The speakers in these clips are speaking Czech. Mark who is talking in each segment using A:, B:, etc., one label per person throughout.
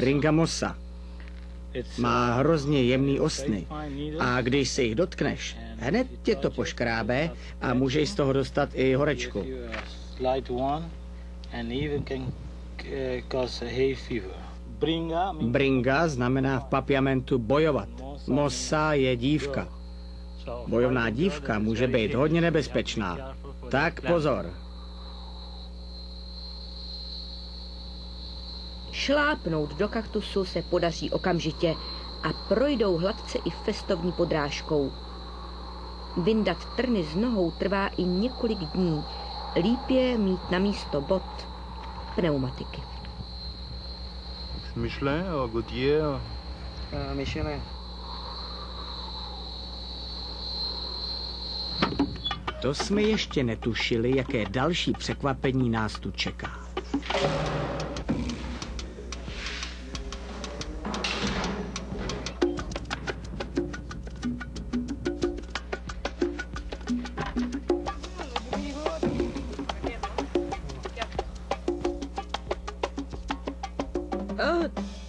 A: Ringa mossa. Má hrozně jemný ostny a když se jich dotkneš, hned tě to poškrábe a můžeš z toho dostat i horečku. Bringa znamená v Papiamentu bojovat. Mossa je dívka. Bojovná dívka může být hodně nebezpečná. Tak pozor.
B: Šlápnout do kaktusu se podaří okamžitě a projdou hladce i festovní podrážkou. Vyndat trny z nohou trvá i několik dní. Líp je mít na místo bot pneumatiky.
C: Michelin, Gautier.
D: Michelin.
A: To jsme ještě netušili, jaké další překvapení nás tu čeká.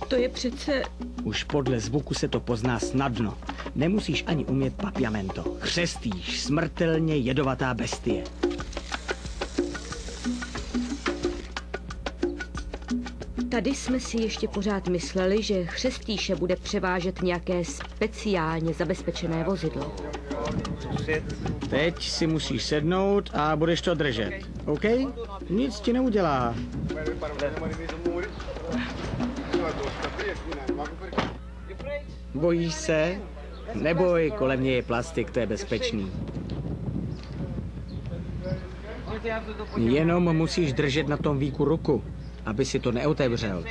B: To je přece...
A: Už podle zvuku se to pozná snadno. Nemusíš ani umět Papiamento. Chřestýš, smrtelně jedovatá bestie.
B: Tady jsme si ještě pořád mysleli, že chřestýše bude převážet nějaké speciálně zabezpečené vozidlo.
A: Teď si musíš sednout a budeš to držet. OK? Nic ti neudělá. Bojíš se? Neboj, kolem mě je plastik, to je bezpečný. Jenom musíš držet na tom víku ruku, aby si to neotevřel.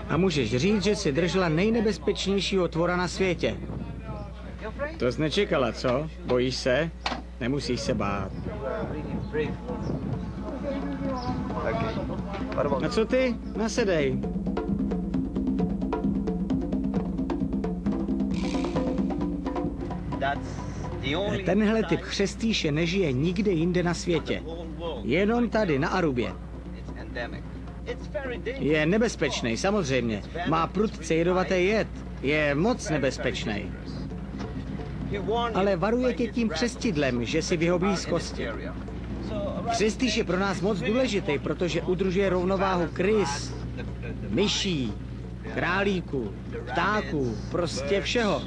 A: A můžeš říct, že jsi držela nejnebezpečnějšího tvora na světě. To jsi nečekala, co? Bojíš se? Nemusíš se bát. A co ty? Nasedej. Tenhle typ chřestýše nežije nikde jinde na světě. Jenom tady, na Arubě. Je nebezpečný, samozřejmě. Má prudce jedovatý jed. Je moc nebezpečný. Ale varuje tě tím křestidlem, že si v jeho blízkosti. Chřestýš je pro nás moc důležitý, protože udržuje rovnováhu krys, myší, králíků, ptáků, prostě všeho.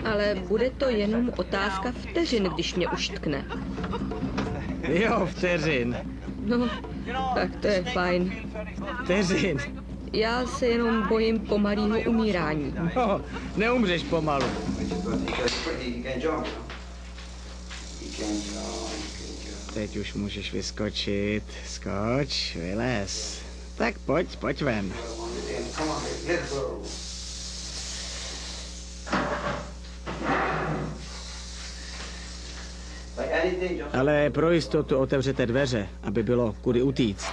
B: Ale bude to jenom otázka vteřin, když mě uštkne.
A: Jo, vteřin.
B: No, tak to je fajn.
A: Vteřin.
B: Já se jenom bojím pomalého umírání.
A: No, neumřeš pomalu. Teď už můžeš vyskočit. Skoč, vylez. Tak pojď ven. Ale pro jistotu otevřete dveře, aby bylo kudy utíct.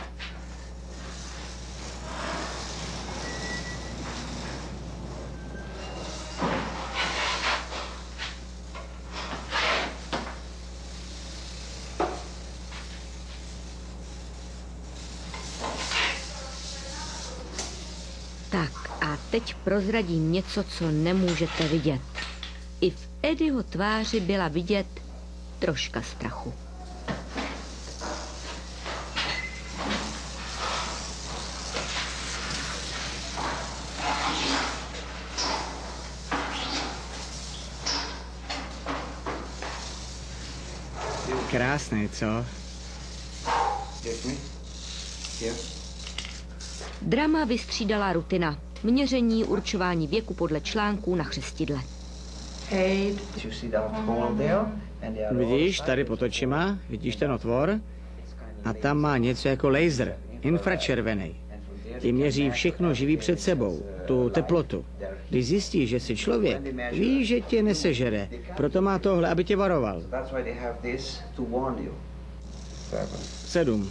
B: Teď prozradím něco, co nemůžete vidět. I v Eddieho tváři byla vidět troška strachu.
A: Krásný, co?
B: Drama vystřídala rutina. Měření, určování věku podle článků na chřestidle.
A: Vidíš, tady pod očima, vidíš ten otvor? A tam má něco jako laser, infračervený. Tím měří všechno živý před sebou, tu teplotu. Když zjistí, že jsi člověk, ví, že tě nesežere. Proto má tohle, aby tě varoval. 7.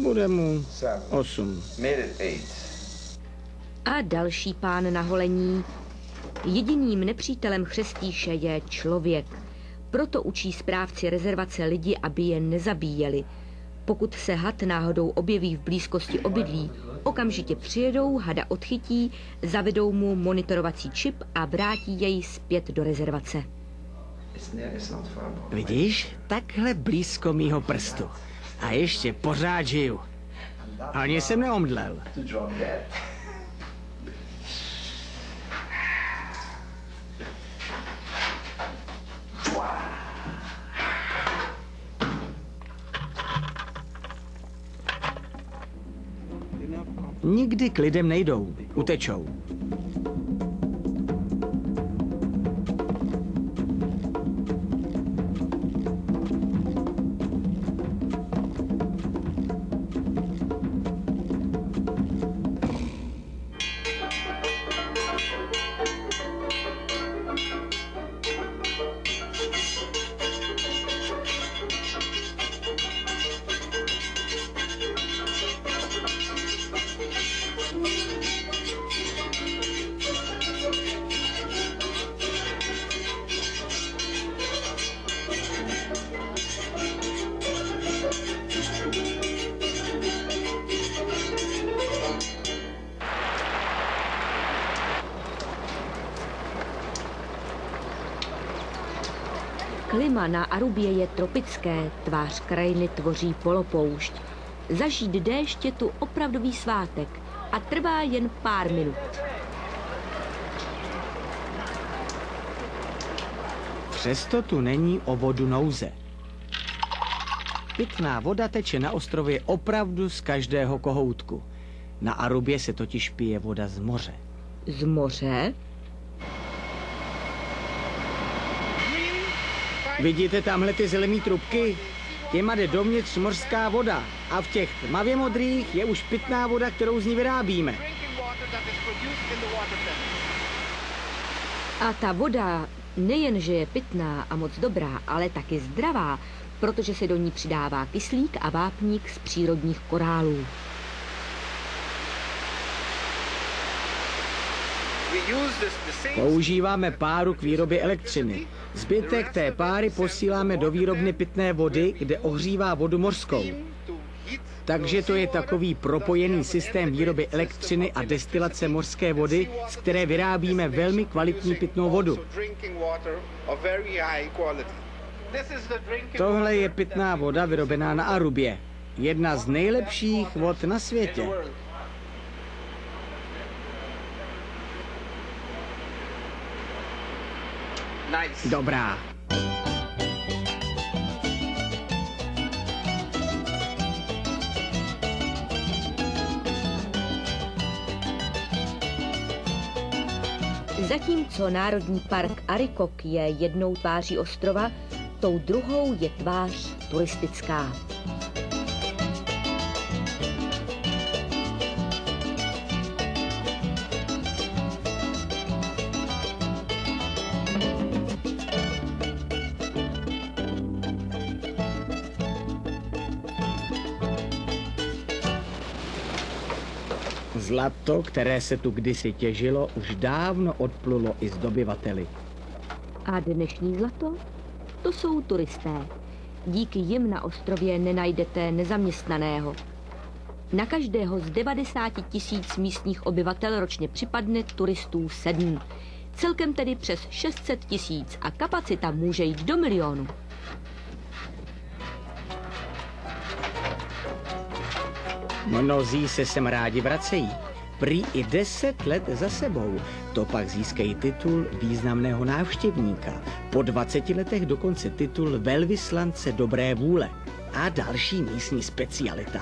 A: Bude mu 8.
B: A další pán na holení. Jediným nepřítelem chřestýše je člověk. Proto učí správci rezervace lidi, aby je nezabíjeli. Pokud se had náhodou objeví v blízkosti obydlí, okamžitě přijedou, hada odchytí, zavedou mu monitorovací čip a vrátí jej zpět do rezervace.
A: Vidíš? Takhle blízko mýho prstu. A ještě pořád žiju. Ani jsem neomdlel. Nikdy k lidem nejdou, utečou.
B: Klima na Arubě je tropické, tvář krajiny tvoří polopoušť. Zažít déšť je tu opravdový svátek a trvá jen pár minut.
A: Přesto tu není o vodu nouze. Pitná voda teče na ostrově opravdu z každého kohoutku. Na Arubě se totiž pije voda z moře.
B: Z moře?
A: Vidíte tamhle ty zelené trubky? Těma jde dovnitř mořská voda a v těch tmavě modrých je už pitná voda, kterou z ní vyrábíme.
B: A ta voda nejenže je pitná a moc dobrá, ale taky zdravá, protože se do ní přidává kyslík a vápník z přírodních korálů.
A: Používáme páru k výrobě elektřiny. Zbytek té páry posíláme do výrobny pitné vody, kde ohřívá vodu mořskou. Takže to je takový propojený systém výroby elektřiny a destilace mořské vody, z které vyrábíme velmi kvalitní pitnou vodu. Tohle je pitná voda vyrobená na Arubě. Jedna z nejlepších vod na světě. Dobrá.
B: Zatímco Národní park Arikok je jednou tváří ostrova, tou druhou je tvář turistická.
A: Zlato, které se tu kdysi těžilo, už dávno odplulo i s dobyvateli.
B: A dnešní zlato? To jsou turisté. Díky jim na ostrově nenajdete nezaměstnaného. Na každého z 90 000 místních obyvatel ročně připadne turistů 7. Celkem tedy přes 600 000 a kapacita může jít do milionu.
A: Mnozí se sem rádi vracejí. Prý i 10 let za sebou. To pak získají titul významného návštěvníka. Po 20 letech dokonce titul velvyslance dobré vůle. A další místní specialita.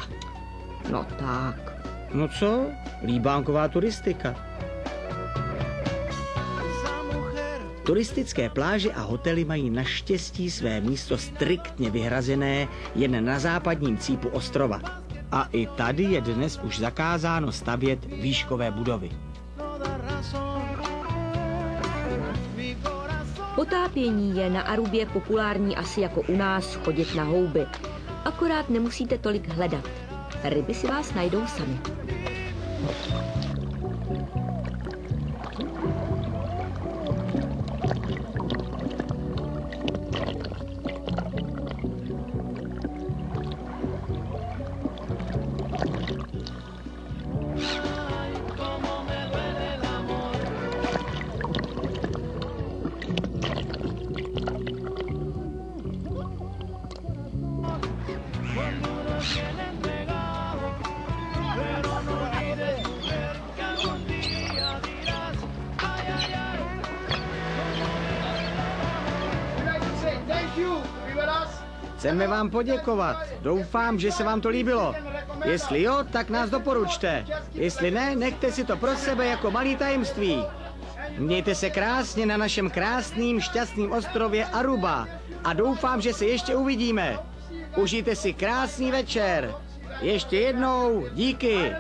B: No tak.
A: No co? Líbánková turistika. Turistické pláže a hotely mají naštěstí své místo striktně vyhrazené jen na západním cípu ostrova. A i tady je dnes už zakázáno stavět výškové budovy.
B: Potápění je na Arubě populární asi jako u nás chodit na houby. Akorát nemusíte tolik hledat. Ryby si vás najdou sami.
A: Chceme vám poděkovat. Doufám, že se vám to líbilo. Jestli jo, tak nás doporučte. Jestli ne, nechte si to pro sebe jako malý tajemství. Mějte se krásně na našem krásným, šťastným ostrově Aruba. A doufám, že se ještě uvidíme. Užijte si krásný večer. Ještě jednou díky.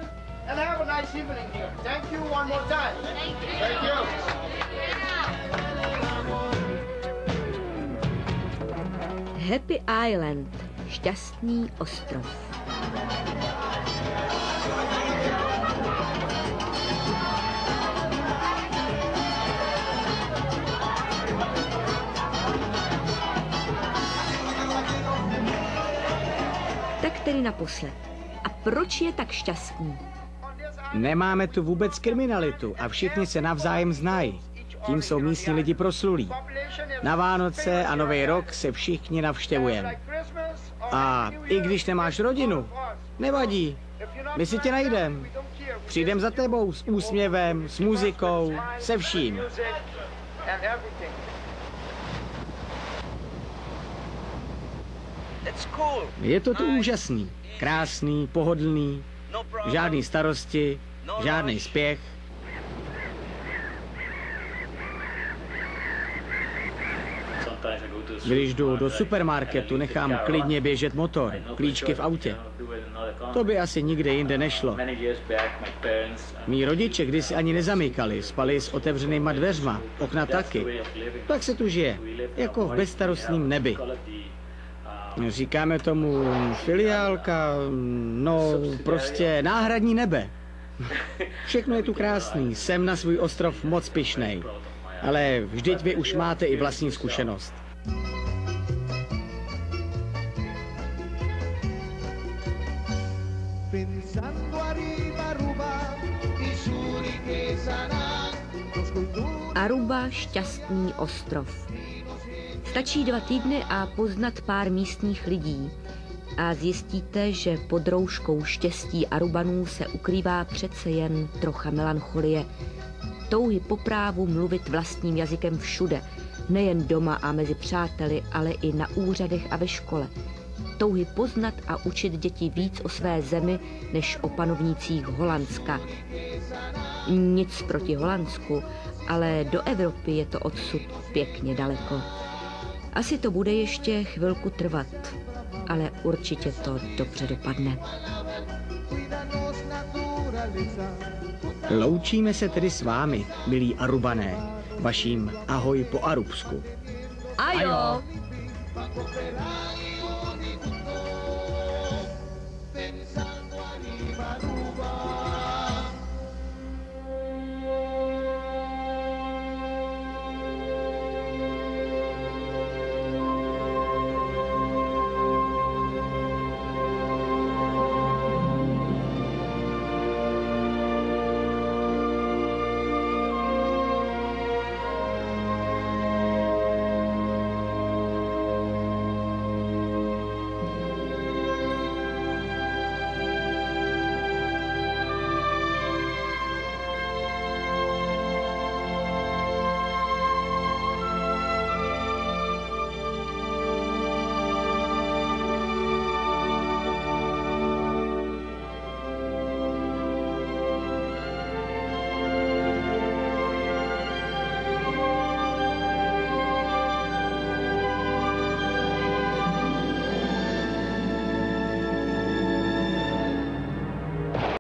B: Happy Island, šťastný ostrov. Tak tedy naposled. A proč je tak šťastný?
A: Nemáme tu vůbec kriminalitu a všichni se navzájem znají. Tím jsou místní lidi proslulí. Na Vánoce a Nový rok se všichni navštěvujeme. A i když nemáš rodinu, nevadí. My si tě najdem. Přijdem za tebou s úsměvem, s muzikou, se vším. Je to tu úžasný, krásný, pohodlný, žádný starosti, žádný spěch. Když jdu do supermarketu, nechám klidně běžet motor, klíčky v autě. To by asi nikde jinde nešlo. Mí rodiče kdysi ani nezamykali, spali s otevřenýma dveřma, okna taky. Tak se tu žije, jako v bezstarostném nebi. Říkáme tomu filiálka, no prostě náhradní nebe. Všechno je tu krásný, jsem na svůj ostrov moc pyšnej. Ale vždyť vy už máte i vlastní zkušenost.
B: Aruba, šťastný ostrov. Stačí 2 týdny a poznat pár místních lidí. A zjistíte, že pod rouškou štěstí Arubanů se ukrývá přece jen trocha melancholie. Touhy po právu mluvit vlastním jazykem všude, nejen doma a mezi přáteli, ale i na úřadech a ve škole. Touhy poznat a učit děti víc o své zemi, než o panovnících Holandska. Nic proti Holandsku, ale do Evropy je to odsud pěkně daleko. Asi to bude ještě chvilku trvat, ale určitě to dobře dopadne.
A: Loučíme se tedy s vámi, milí Arubané, vaším ahoj po arubsku.
B: Ajo!
C: Ajo.